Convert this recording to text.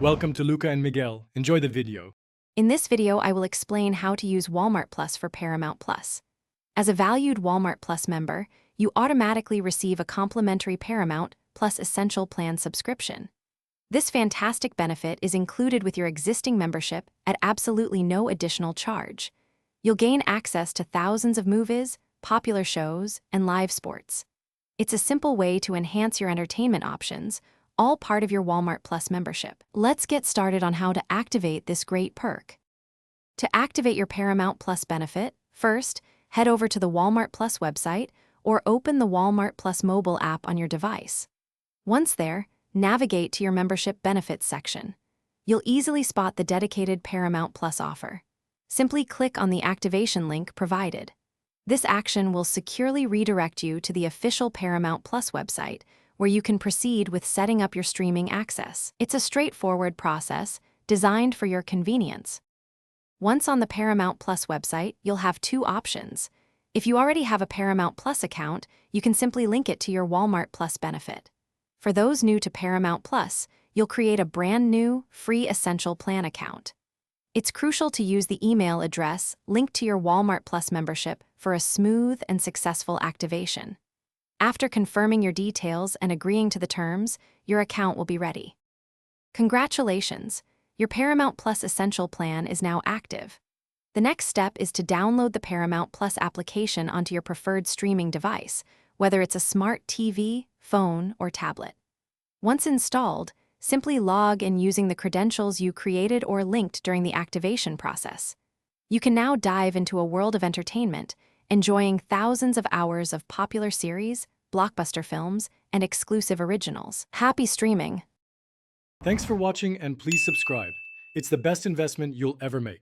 Welcome to Luca and Miguel. Enjoy the video. In this video, I will explain how to use Walmart Plus for Paramount Plus. As a valued Walmart Plus member, you automatically receive a complimentary Paramount Plus Essential Plan subscription. This fantastic benefit is included with your existing membership at absolutely no additional charge. You'll gain access to thousands of movies, popular shows, and live sports. It's a simple way to enhance your entertainment options, all part of your Walmart Plus membership. Let's get started on how to activate this great perk. To activate your Paramount Plus benefit, first, head over to the Walmart Plus website or open the Walmart Plus mobile app on your device. Once there, navigate to your membership benefits section. You'll easily spot the dedicated Paramount Plus offer. Simply click on the activation link provided. This action will securely redirect you to the official Paramount Plus website, where you can proceed with setting up your streaming access. It's a straightforward process designed for your convenience. Once on the Paramount Plus website, you'll have two options. If you already have a Paramount Plus account, you can simply link it to your Walmart Plus benefit. For those new to Paramount Plus, you'll create a brand new, free Essential Plan account. It's crucial to use the email address linked to your Walmart Plus membership for a smooth and successful activation. After confirming your details and agreeing to the terms, your account will be ready. Congratulations! Your Paramount Plus Essential Plan is now active. The next step is to download the Paramount Plus application onto your preferred streaming device, whether it's a smart TV, phone, or tablet. Once installed, simply log in using the credentials you created or linked during the activation process. You can now dive into a world of entertainment, enjoying thousands of hours of popular series, blockbuster films, and exclusive originals. Happy streaming! Thanks for watching and please subscribe. It's the best investment you'll ever make.